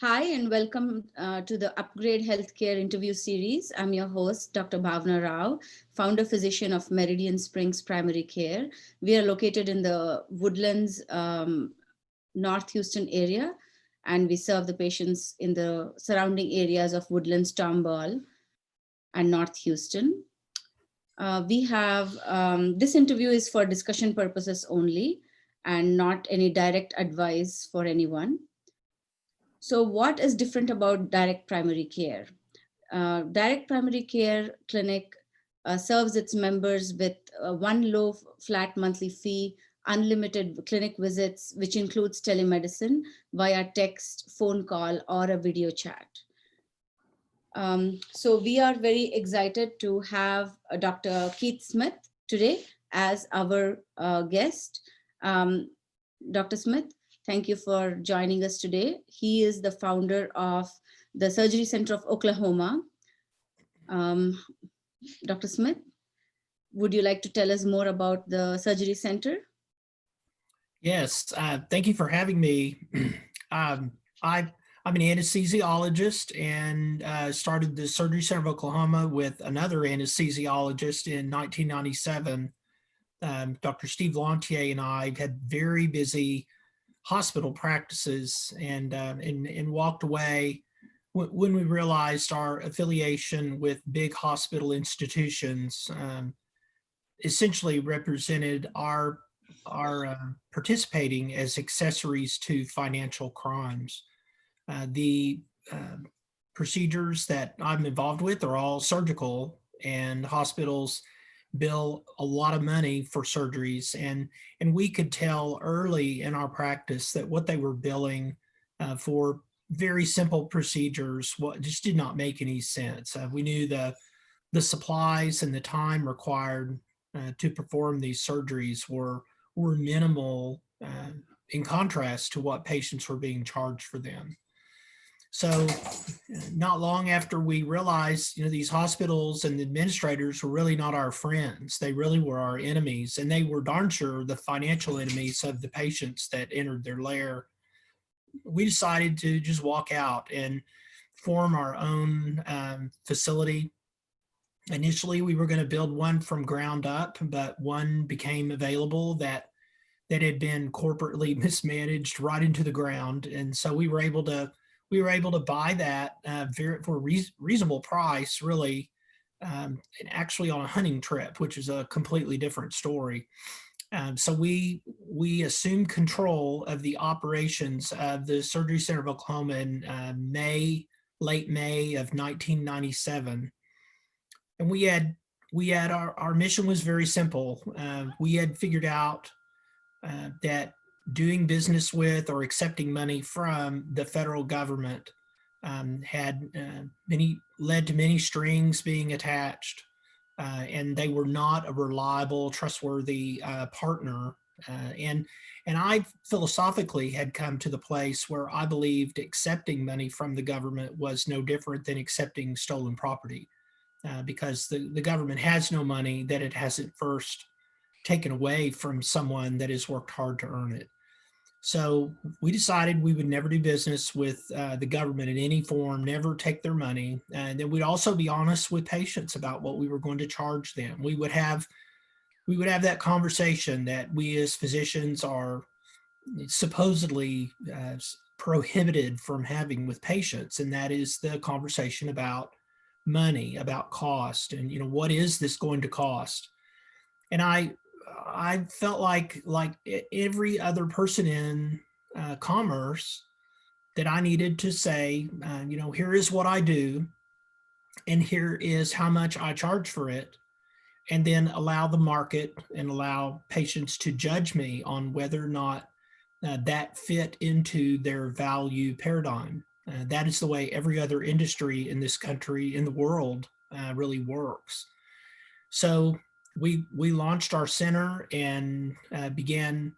Hi, and welcome to the Upgrade Healthcare interview series. I'm your host, Dr. Bhavna Rao, founder physician of Meridian Springs Primary Care. We are located in the Woodlands, North Houston area, and we serve the patients in the surrounding areas of Woodlands, Tomball, and North Houston. We have this interview is for discussion purposes only and not any direct advice for anyone. So, what is different about direct primary care? Direct primary care clinic serves its members with one low flat monthly fee, unlimited clinic visits, which includes telemedicine via text, phone call, or a video chat. So we are very excited to have Dr. Keith Smith today as our guest. Um, Dr. Smith, thank you for joining us today. He is the founder of the Surgery Center of Oklahoma. Um, Dr. Smith, would you like to tell us more about the Surgery Center? Yes, thank you for having me. um, I'm an anesthesiologist and started the Surgery Center of Oklahoma with another anesthesiologist in 1997. Dr. Steve Lantier and I had very busy hospital practices and walked away when we realized our affiliation with big hospital institutions essentially represented our participating as accessories to financial crimes. The procedures that I'm involved with are all surgical, and hospitals bill a lot of money for surgeries, and we could tell early in our practice that what they were billing for very simple procedures just did not make any sense. We knew the supplies and the time required to perform these surgeries were minimal in contrast to what patients were being charged for them. So not long after we realized, these hospitals and administrators were really not our friends. They really were our enemies, and they were darn sure the financial enemies of the patients that entered their lair. We decided to just walk out and form our own facility. Initially, we were going to build one from ground up, but one became available that had been corporately mismanaged right into the ground, and so we were able to buy that for a reasonable price, really, and actually on a hunting trip, which is a completely different story. So we assumed control of the operations of the Surgery Center of Oklahoma in late May of 1997. And we had our mission was very simple. We had figured out that doing business with or accepting money from the federal government had led to many strings being attached, and they were not a reliable, trustworthy partner. And I philosophically had come to the place where I believed accepting money from the government was no different than accepting stolen property. Because the government has no money that it hasn't first taken away from someone that has worked hard to earn it. So we decided we would never do business with the government in any form, never take their money. And then we'd also be honest with patients about what we were going to charge them. We would have that conversation that we as physicians are supposedly prohibited from having with patients. And that is the conversation about money, about cost, and what is this going to cost? And I felt like every other person in commerce that I needed to say, here is what I do, and here is how much I charge for it, and then allow the market and allow patients to judge me on whether or not that fit into their value paradigm. That is the way every other industry in this country, in the world, really works. So we launched our center and began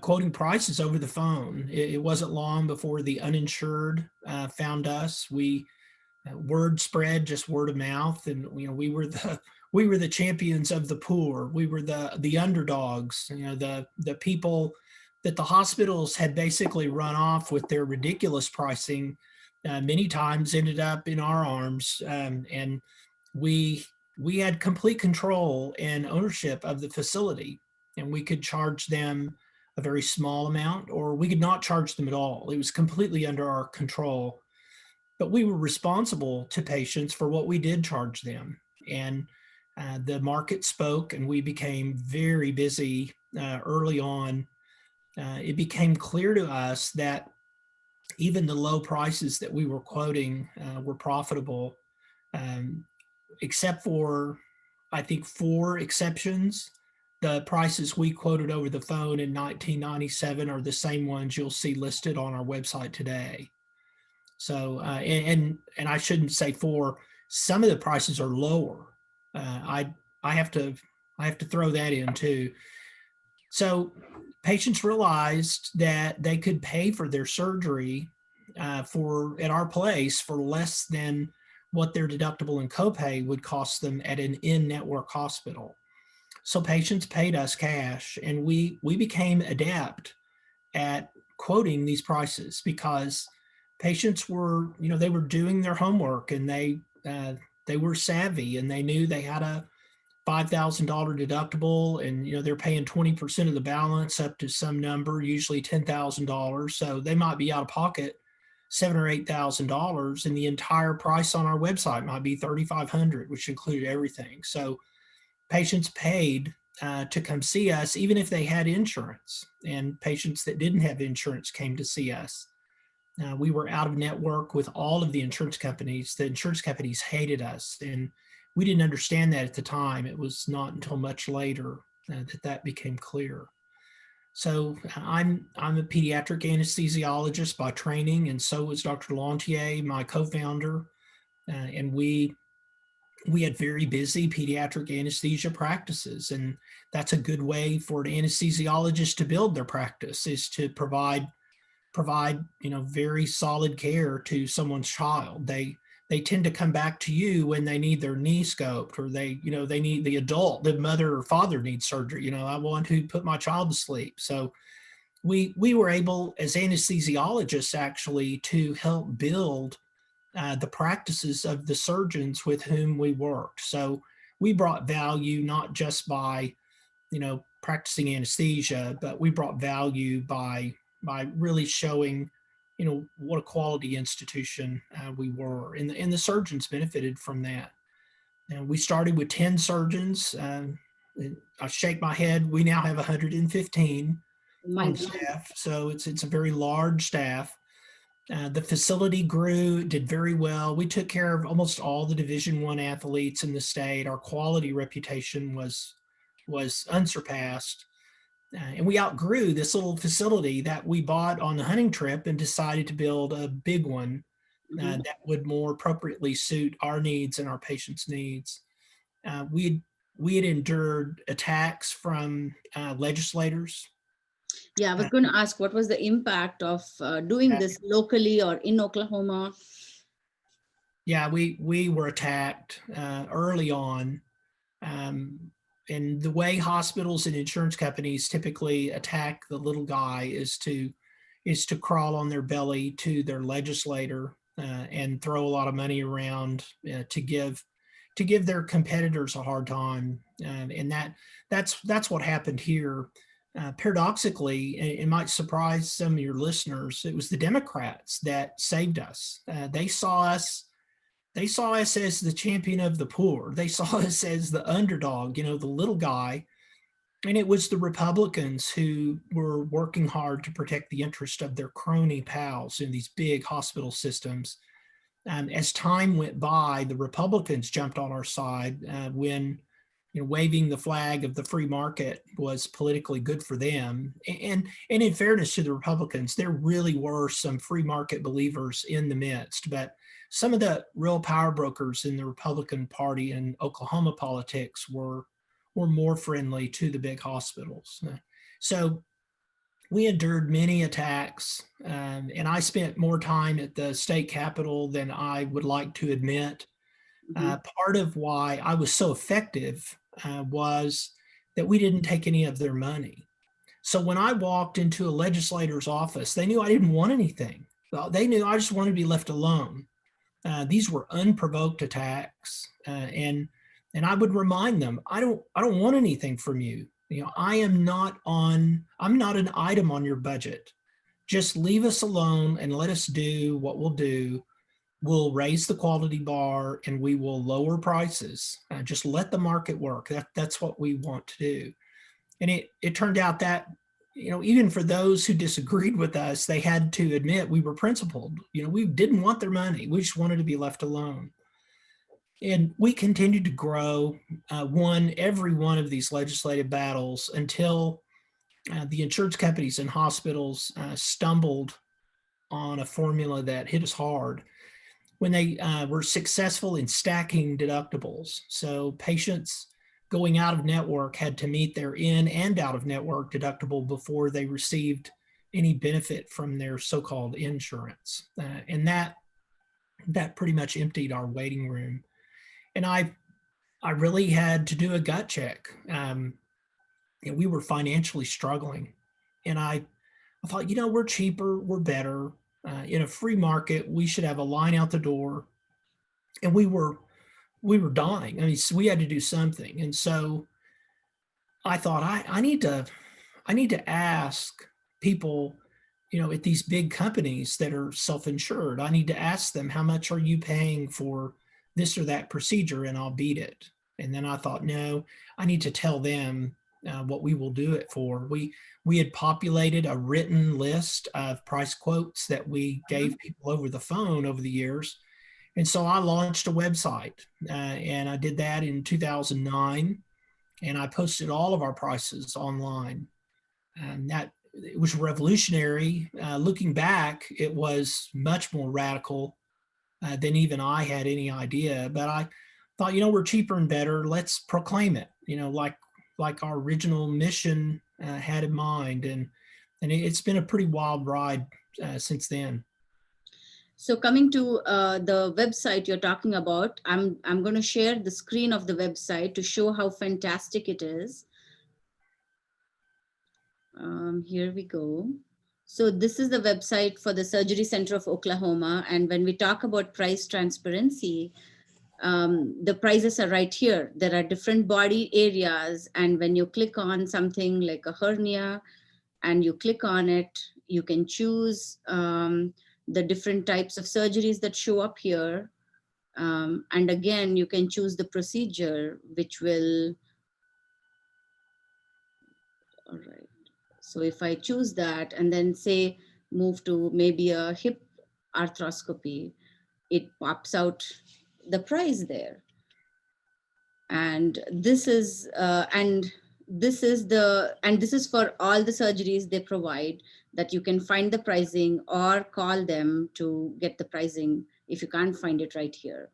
quoting prices over the phone. It wasn't long before the uninsured found us. Word spread, just word of mouth, and we were the champions of the poor. We were the underdogs. The people that the hospitals had basically run off with their ridiculous pricing, many times ended up in our arms, and we we had complete control and ownership of the facility, and we could charge them a very small amount, or we could not charge them at all. It was completely under our control, but we were responsible to patients for what we did charge them. And the market spoke, and we became very busy early on. It became clear to us that even the low prices that we were quoting were profitable, um, except for, I think, 4 exceptions. The prices we quoted over the phone in 1997 are the same ones you'll see listed on our website today. So, and I shouldn't say 4. Some of the prices are lower. I have to throw that in too. So patients realized that they could pay for their surgery for at our place for less than what their deductible and copay would cost them at an in-network hospital. So patients paid us cash, and we became adept at quoting these prices because patients were, they were doing their homework, and they were savvy, and they knew they had a $5,000 deductible, and they're paying 20% of the balance up to some number, usually $10,000. So they might be out of pocket $7,000 or $8,000, and the entire price on our website might be $3,500, which included everything. So patients paid to come see us, even if they had insurance, and patients that didn't have insurance came to see us. We were out of network with all of the insurance companies. The insurance companies hated us, and we didn't understand that at the time. It was not until much later that became clear. So I'm a pediatric anesthesiologist by training, and so was Dr. Lantier, my co-founder, and we had very busy pediatric anesthesia practices, and that's a good way for an anesthesiologist to build their practice, is to provide very solid care to someone's child. They tend to come back to you when they need their knee scoped, or they need the mother or father needs surgery. I want to put my child to sleep. So we were able, as anesthesiologists, actually to help build the practices of the surgeons with whom we worked. So we brought value not just by, practicing anesthesia, but we brought value by really showing, what a quality institution we were, and the surgeons benefited from that. And we started with 10 surgeons. I shake my head. We now have 115 on staff, so it's a very large staff. The facility grew, did very well. We took care of almost all the Division I athletes in the state. Our quality reputation was unsurpassed. And we outgrew this little facility that we bought on the hunting trip and decided to build a big one that would more appropriately suit our needs and our patients' needs. We had endured attacks from legislators. Yeah, I was going to ask, what was the impact of doing this locally or in Oklahoma? Yeah, we were attacked early on. And the way hospitals and insurance companies typically attack the little guy is to crawl on their belly to their legislator and throw a lot of money around to give their competitors a hard time. And that's what happened here. Paradoxically, it might surprise some of your listeners, it was the Democrats that saved us. They saw us as the champion of the poor. They saw us as the underdog, the little guy. And it was the Republicans who were working hard to protect the interest of their crony pals in these big hospital systems. As time went by, the Republicans jumped on our side when waving the flag of the free market was politically good for them. And in fairness to the Republicans, there really were some free market believers in the midst, but some of the real power brokers in the Republican Party and Oklahoma politics were more friendly to the big hospitals. So we endured many attacks, and I spent more time at the state capitol than I would like to admit. Part of why I was so effective was that we didn't take any of their money. So when I walked into a legislator's office, they knew I didn't want anything. Well, they knew I just wanted to be left alone. These were unprovoked attacks, and I would remind them, I don't want anything from you. You know, I'm not an item on your budget. Just leave us alone and let us do what we'll do. We'll raise the quality bar and we will lower prices. Just let the market work. That's what we want to do. And it turned out that, you know, even for those who disagreed with us, they had to admit we were principled. You know, we didn't want their money. We just wanted to be left alone. And we continued to grow, won every one of these legislative battles until the insurance companies and hospitals stumbled on a formula that hit us hard when they were successful in stacking deductibles. So patients going out of network had to meet their in and out of network deductible before they received any benefit from their so-called insurance. And that pretty much emptied our waiting room. And I really had to do a gut check. You know, we were financially struggling. And I thought, you know, we're cheaper, we're better. In a free market, we should have a line out the door. And we were dying. I mean, so we had to do something. And so I thought, I need to ask people, you know, at these big companies that are self-insured, I need to ask them, how much are you paying for this or that procedure, and I'll beat it. And then I thought, no, I need to tell them what we will do it for. We had populated a written list of price quotes that we gave people over the phone over the years. And so I launched a website, and I did that in 2009, and I posted all of our prices online. And that, it was revolutionary. Looking back, it was much more radical than even I had any idea. But I thought, you know, we're cheaper and better. Let's proclaim it, you know, like our original mission had in mind. And it's been a pretty wild ride since then. So coming to the website you're talking about, I'm going to share the screen of the website to show how fantastic it is. Here we go. So this is the website for the Surgery Center of Oklahoma. And when we talk about price transparency, the prices are right here. There are different body areas. And when you click on something like a hernia and you click on it, you can choose the different types of surgeries that show up here. And again, you can choose the procedure, which will, all right. So if I choose that and then say, move to maybe a hip arthroscopy, it pops out the price there. And this is this is for all the surgeries they provide, that you can find the pricing or call them to get the pricing if you can't find it right here.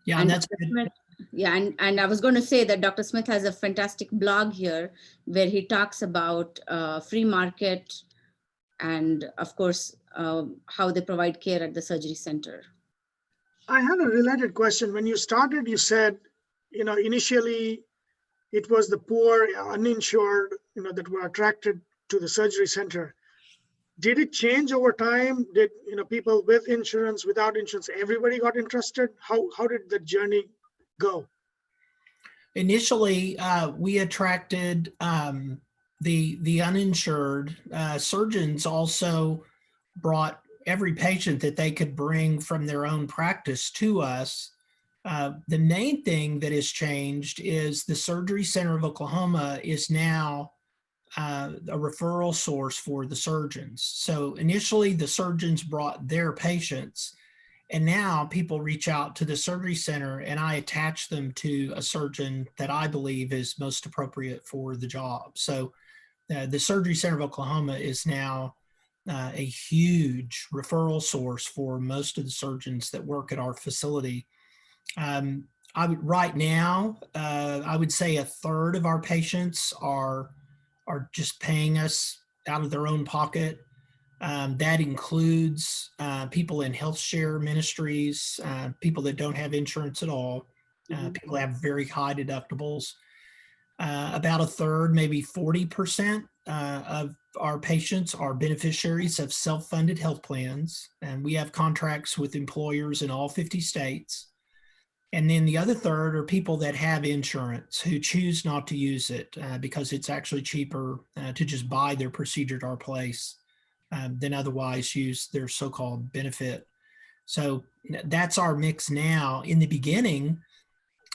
Yeah, and that's good. Yeah, and I was going to say that Dr. Smith has a fantastic blog here where he talks about free market and, of course, how they provide care at the surgery center. I had a related question. When you started, you said, you know, initially it was the poor, uninsured, you know, that were attracted to the surgery center. Did it change over time? Did, you know, people with insurance, without insurance, everybody got interested? How did the journey go? Initially, we attracted the uninsured. Surgeons also brought every patient that they could bring from their own practice to us. The main thing that has changed is the Surgery Center of Oklahoma is now a referral source for the surgeons. So initially the surgeons brought their patients, and now people reach out to the surgery center and I attach them to a surgeon that I believe is most appropriate for the job. So the Surgery Center of Oklahoma is now a huge referral source for most of the surgeons that work at our facility. Right now, I would say a third of our patients are just paying us out of their own pocket. That includes people in health share ministries, people that don't have insurance at all, people that have very high deductibles. About a third, maybe 40% of our patients are beneficiaries of self-funded health plans, and we have contracts with employers in all 50 states. And then the other third are people that have insurance who choose not to use it because it's actually cheaper to just buy their procedure at our place than otherwise use their so-called benefit. So that's our mix now. In the beginning,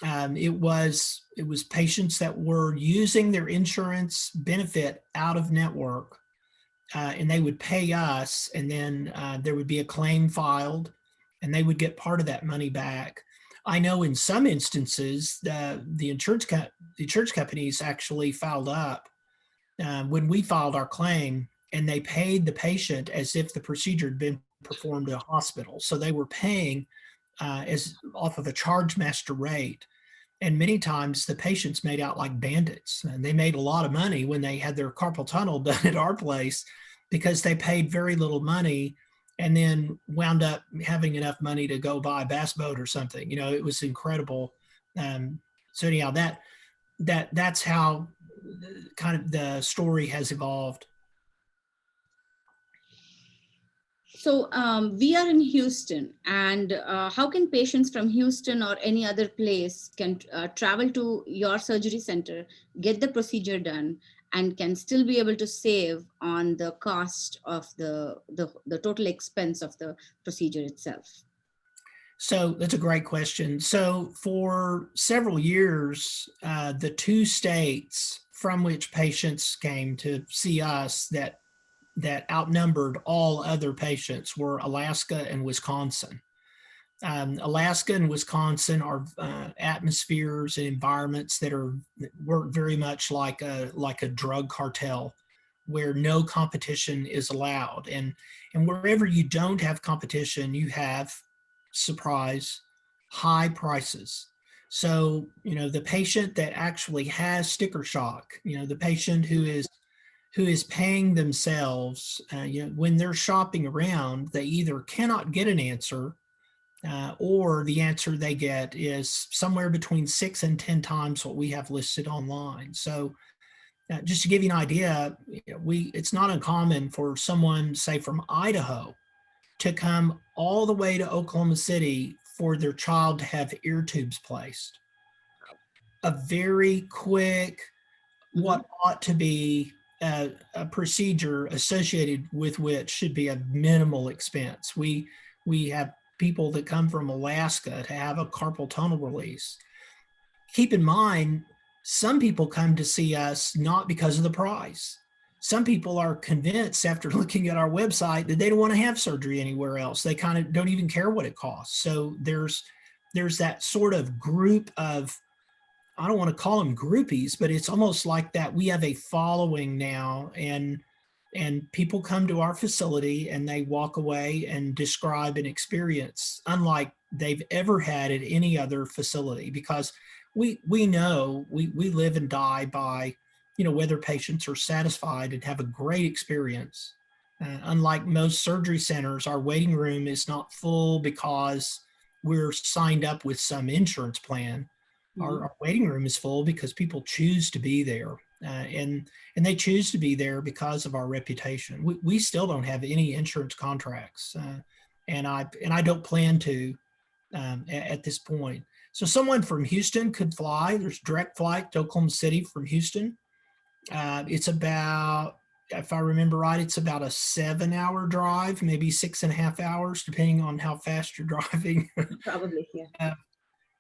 it was patients that were using their insurance benefit out of network, and they would pay us, and then there would be a claim filed, and they would get part of that money back. I know in some instances the insurance companies actually filed up when we filed our claim, and they paid the patient as if the procedure had been performed at a hospital. So they were paying as off of a charge master rate. And many times the patients made out like bandits, and they made a lot of money when they had their carpal tunnel done at our place because they paid very little money and then wound up having enough money to go buy a bass boat or something. You know, it was incredible. So anyhow, that's how kind of the story has evolved. So we are in Houston, and how can patients from Houston or any other place can travel to your surgery center, get the procedure done, and can still be able to save on the cost of the total expense of the procedure itself? So that's a great question. So for several years, the two states from which patients came to see us that outnumbered all other patients were Alaska and Wisconsin. Alaska and Wisconsin are atmospheres and environments that work very much like a drug cartel, where no competition is allowed. And wherever you don't have competition, you have, surprise, high prices. So, you know, the patient that actually has sticker shock, you know, the patient who is paying themselves, you know, when they're shopping around, they either cannot get an answer or the answer they get is somewhere between 6 and 10 times what we have listed online. So just to give you an idea, it's not uncommon for someone, say from Idaho, to come all the way to Oklahoma City for their child to have ear tubes placed. A very quick, what ought to be a procedure associated with which should be a minimal expense. We have people that come from Alaska to have a carpal tunnel release. Keep in mind, some people come to see us not because of the price. Some people are convinced after looking at our website that they don't want to have surgery anywhere else. They kind of don't even care what it costs. So there's that sort of group of, I don't want to call them groupies, but it's almost like that. We have a following now, and people come to our facility and they walk away and describe an experience unlike they've ever had at any other facility, because we know we live and die by, you know, whether patients are satisfied and have a great experience. Unlike most surgery centers, our waiting room is not full because we're signed up with some insurance plan. Our waiting room is full because people choose to be there. And they choose to be there because of our reputation. We still don't have any insurance contracts, and I don't plan to at this point. So someone from Houston could fly. There's direct flight to Oklahoma City from Houston. It's about, if I remember right, it's about a 7-hour drive, maybe 6.5 hours, depending on how fast you're driving. Probably, yeah.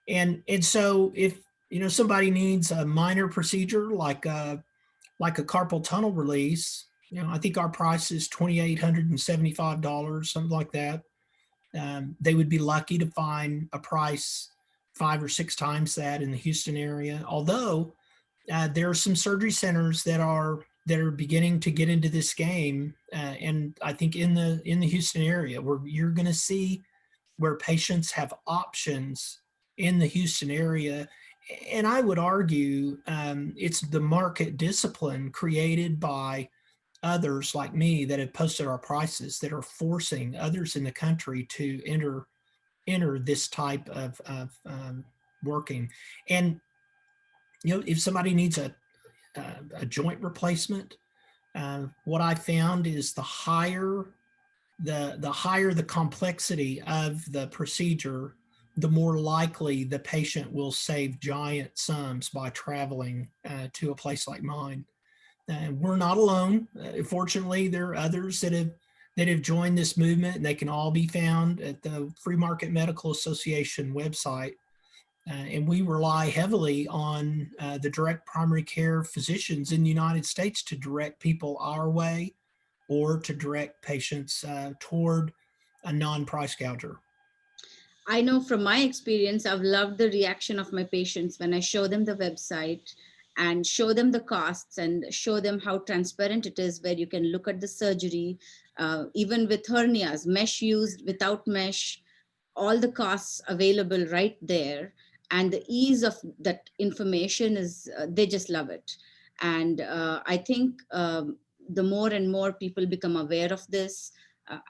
And so if, you know, somebody needs a minor procedure like a carpal tunnel release, you know, I think our price is $2,875, something like that. They would be lucky to find a price 5 or 6 times that in the Houston area. Although there are some surgery centers that are beginning to get into this game, and I think in the Houston area, where you're going to see where patients have options in the Houston area. And I would argue it's the market discipline created by others like me that have posted our prices that are forcing others in the country to enter this type of working. And if somebody needs a joint replacement, what I found is the higher the complexity of the procedure, the more likely the patient will save giant sums by traveling to a place like mine. And we're not alone. Fortunately, there are others that have joined this movement, and they can all be found at the Free Market Medical Association website. And we rely heavily on the direct primary care physicians in the United States to direct people our way or to direct patients toward a non-price gouger. I know from my experience, I've loved the reaction of my patients when I show them the website and show them the costs and show them how transparent it is, where you can look at the surgery, even with hernias, mesh used, without mesh, all the costs available right there. And the ease of that information is, they just love it. And I think the more and more people become aware of this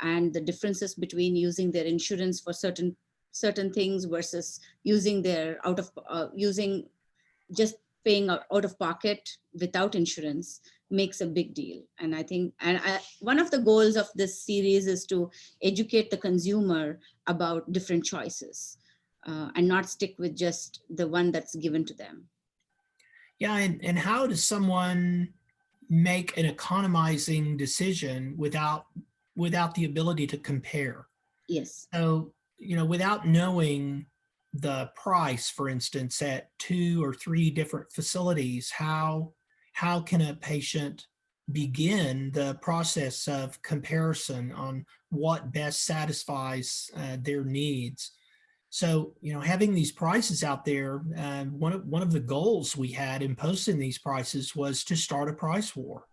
and the differences between using their insurance for certain things versus using their using just paying out of pocket without insurance makes a big deal. And I think, one of the goals of this series is to educate the consumer about different choices and not stick with just the one that's given to them. Yeah, and how does someone make an economizing decision without the ability to compare? Yes. So, without knowing the price, for instance, at 2 or 3 different facilities, how can a patient begin the process of comparison on what best satisfies their needs? So, having these prices out there, one of the goals we had in posting these prices was to start a price war.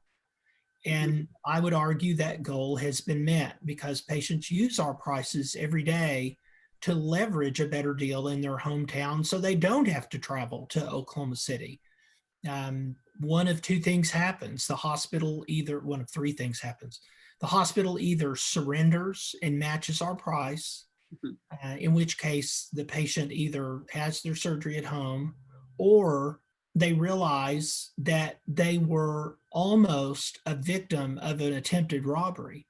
And I would argue that goal has been met because patients use our prices every day to leverage a better deal in their hometown so they don't have to travel to Oklahoma City. One of 2 things happens. One of 3 things happens. The hospital either surrenders and matches our price, in which case the patient either has their surgery at home, or they realize that they were almost a victim of an attempted robbery,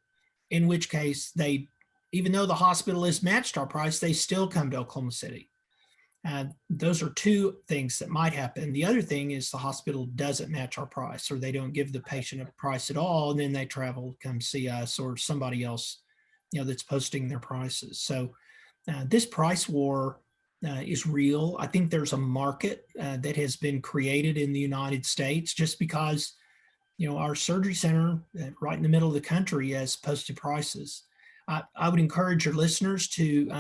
in which case even though the hospital has matched our price, they still come to Oklahoma City. Those are 2 things that might happen. The other thing is the hospital doesn't match our price, or they don't give the patient a price at all, and then they travel to come see us or somebody else, that's posting their prices. So this price war is real. I think there's a market that has been created in the United States just because, our surgery center right in the middle of the country has posted prices. I would encourage your listeners to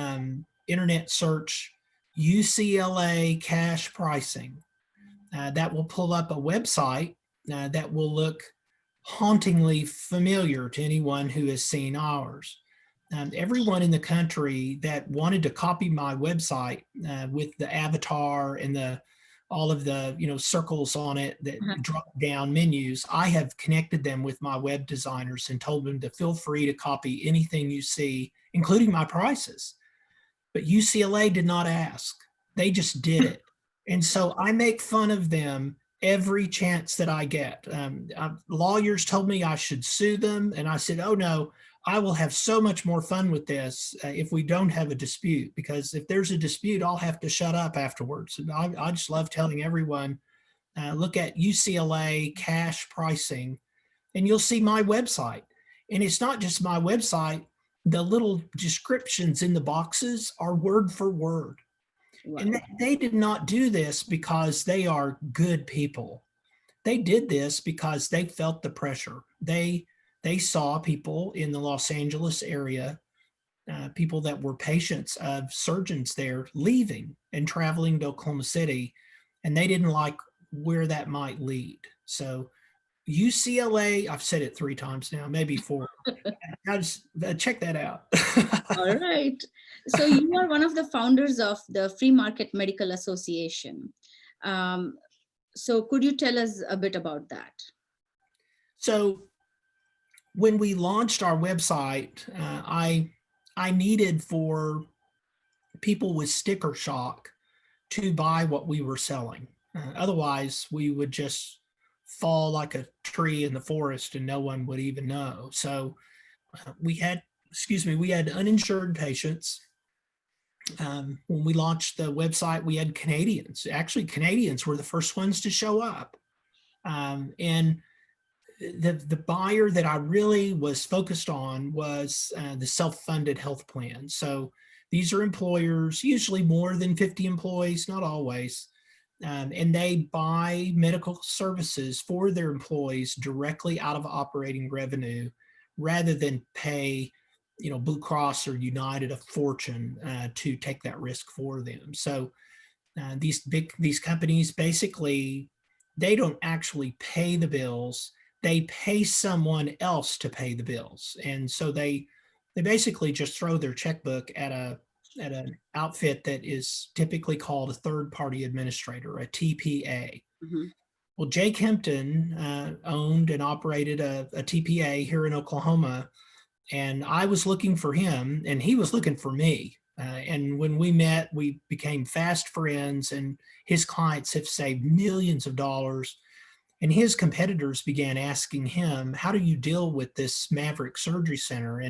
internet search UCLA cash pricing. That will pull up a website that will look hauntingly familiar to anyone who has seen ours. Everyone in the country that wanted to copy my website with the avatar and all of the circles on it that drop down menus, I have connected them with my web designers and told them to feel free to copy anything you see, including my prices. But UCLA did not ask. They just did it. And so I make fun of them every chance that I get. Lawyers told me I should sue them. And I said, oh no, I will have so much more fun with this if we don't have a dispute, because if there's a dispute, I'll have to shut up afterwards. And I just love telling everyone, look at UCLA cash pricing and you'll see my website. And it's not just my website. The little descriptions in the boxes are word for word. Wow. And they did not do this because they are good people. They did this because they felt the pressure. They saw people in the Los Angeles area, people that were patients of surgeons there, leaving and traveling to Oklahoma City, and they didn't like where that might lead. So UCLA, I've said it 3 times now, maybe 4. Just check that out. All right. So you are one of the founders of the Free Market Medical Association. So could you tell us a bit about that? So when we launched our website, I needed for people with sticker shock to buy what we were selling. Otherwise, we would just fall like a tree in the forest and no one would even know. So we had, we had uninsured patients. When we launched the website, we had Canadians. Actually, Canadians were the first ones to show up. And the buyer that I really was focused on was the self-funded health plan. So these are employers, usually more than 50 employees, not always. And they buy medical services for their employees directly out of operating revenue rather than pay, Blue Cross or United a fortune to take that risk for them. So these companies basically, they don't actually pay the bills. They pay someone else to pay the bills. And so they basically just throw their checkbook at an outfit that is typically called a third party administrator, a TPA. Mhm. Well, Jay Kempton owned and operated a TPA here in Oklahoma, and I was looking for him and he was looking for me. And when we met, we became fast friends, and his clients have saved millions of dollars. And his competitors began asking him, how do you deal with this Maverick Surgery Center?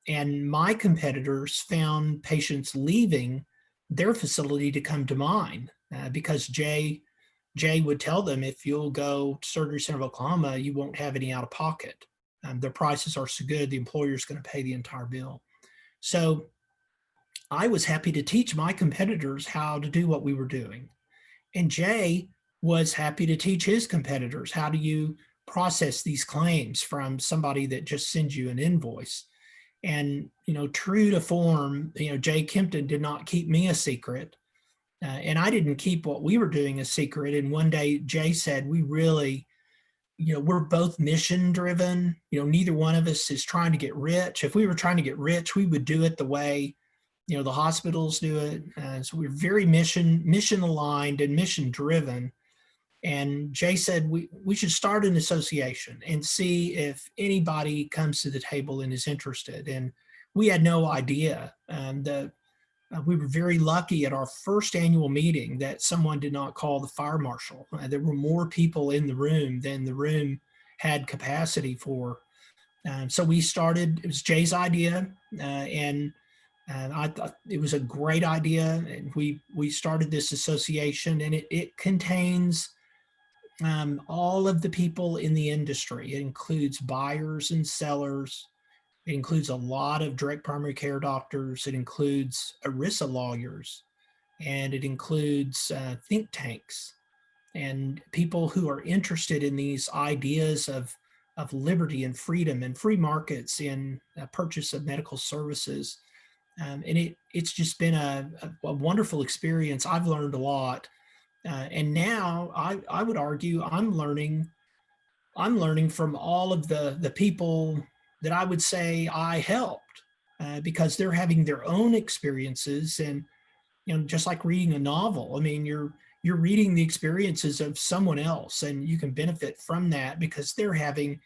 And my competitors found patients leaving their facility to come to mine because Jay would tell them, if you'll go to Surgery Center of Oklahoma, you won't have any out of pocket. Their prices are so good, the employer is going to pay the entire bill. So I was happy to teach my competitors how to do what we were doing. And Jay was happy to teach his competitors, how do you process these claims from somebody that just sends you an invoice? And, true to form, Jay Kempton did not keep me a secret. And I didn't keep what we were doing a secret. And one day Jay said, we really, we're both mission driven. Neither one of us is trying to get rich. If we were trying to get rich, we would do it the way, the hospitals do it. So we're very mission aligned and mission driven. And Jay said, we should start an association and see if anybody comes to the table and is interested. And we had no idea. We were very lucky at our first annual meeting that someone did not call the fire marshal. There were more people in the room than the room had capacity for. So we started, it was Jay's idea, and I thought it was a great idea. And we started this association, and it contains all of the people in the industry. It includes buyers and sellers. It includes a lot of direct primary care doctors. It includes ERISA lawyers, and it includes think tanks and people who are interested in these ideas of liberty and freedom and free markets in purchase of medical services. And it's just been a wonderful experience. I've learned a lot. And now I would argue I'm learning from all of the people that I would say I helped because they're having their own experiences. And just like reading a novel, I mean, you're reading the experiences of someone else, and you can benefit from that because they're having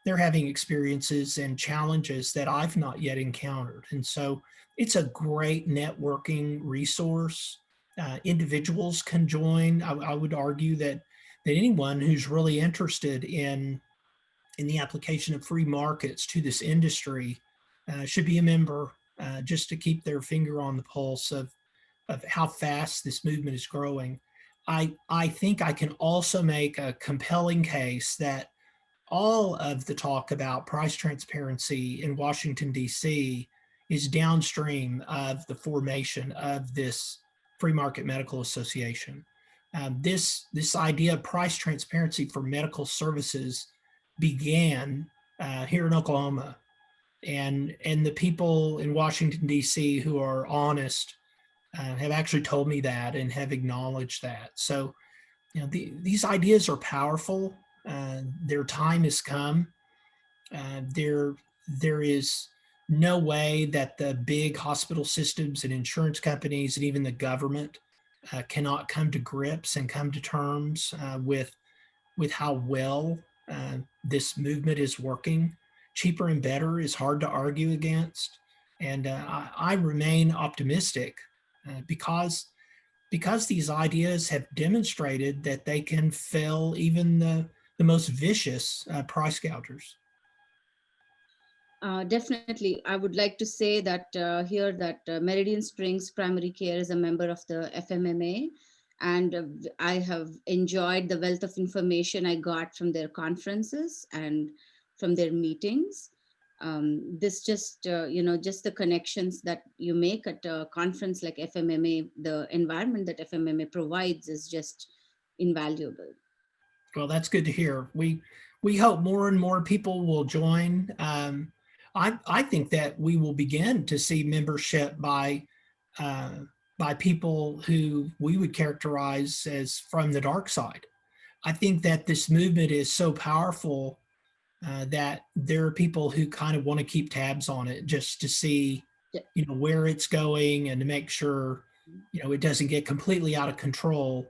experiences and challenges that I've not yet encountered. And so it's a great networking resource. Individuals can join. I would argue that anyone who's really interested in the application of free markets to this industry should be a member, just to keep their finger on the pulse of how fast this movement is growing. I think I can also make a compelling case that all of the talk about price transparency in Washington, D.C. is downstream of the formation of this Free Market Medical Association. This idea of price transparency for medical services began here in Oklahoma, and the people in Washington, D.C. who are honest have actually told me that and have acknowledged that. So, these ideas are powerful. Their time has come. There is no way that the big hospital systems and insurance companies and even the government cannot come to grips and come to terms with how well this movement is working. Cheaper and better is hard to argue against. And I remain optimistic because because these ideas have demonstrated that they can fell even the most vicious price gougers. Definitely. I would like to say that here that Meridian Springs Primary Care is a member of the FMMA, and I have enjoyed the wealth of information I got from their conferences and from their meetings. This just, just the connections that you make at a conference like FMMA, the environment that FMMA provides is just invaluable. Well, that's good to hear. We hope more and more people will join. I think that we will begin to see membership by people who we would characterize as from the dark side. I think that this movement is so powerful that there are people who kind of want to keep tabs on it just to see, where it's going and to make sure, it doesn't get completely out of control.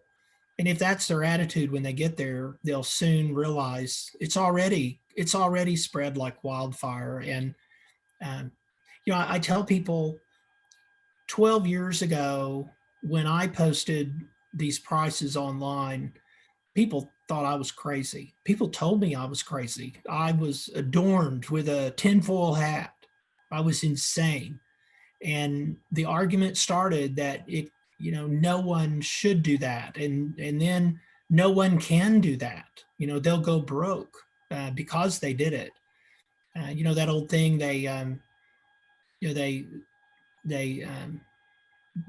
And if that's their attitude when they get there, they'll soon realize it's already spread like wildfire. And I tell people 12 years ago when I posted these prices online, people thought I was crazy. People told me I was crazy. I was adorned with a tinfoil hat. I was insane. And the argument started that no one should do that. And then no one can do that. They'll go broke because they did it. That old thing, they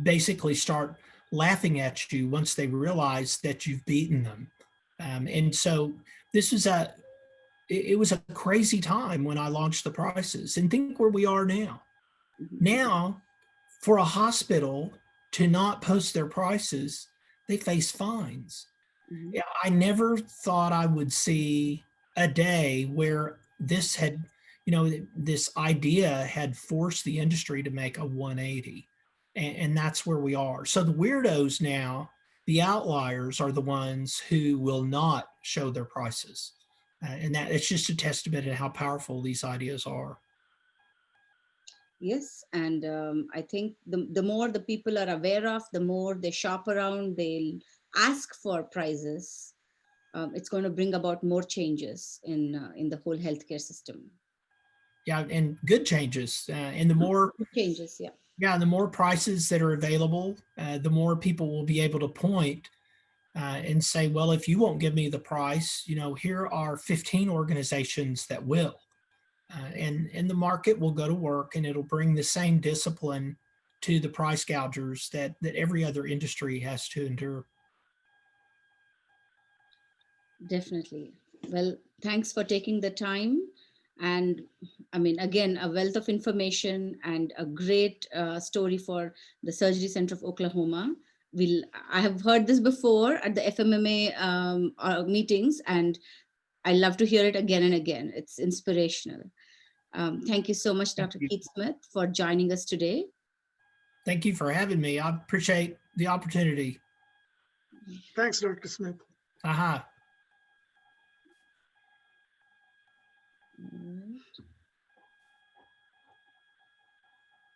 basically start laughing at you once they realize that you've beaten them. And so this was it was a crazy time when I launched the prices, and think where we are now. Now, for a hospital to not post their prices, they face fines. Yeah, I never thought I would see a day where this had, this idea had forced the industry to make a 180. And that's where we are. So the weirdos now, the outliers, are the ones who will not show their prices. And that it's just a testament to how powerful these ideas are. Yes, and I think the more the people are aware of, the more they shop around, they'll ask for prices. It's going to bring about more changes in the whole healthcare system. Yeah, and good changes. And the more changes, yeah. Yeah, the more prices that are available, the more people will be able to point and say, well, if you won't give me the price, here are 15 organizations that will. And the market will go to work, and it'll bring the same discipline to the price gougers that every other industry has to endure. Definitely. Well, thanks for taking the time. And I mean, again, a wealth of information and a great story for the Surgery Center of Oklahoma. I have heard this before at the FMMA meetings, and I love to hear it again and again. It's inspirational. Thank you so much, Dr. Keith Smith, for joining us today. Thank you for having me. I appreciate the opportunity. Thanks, Dr. Smith. Aha.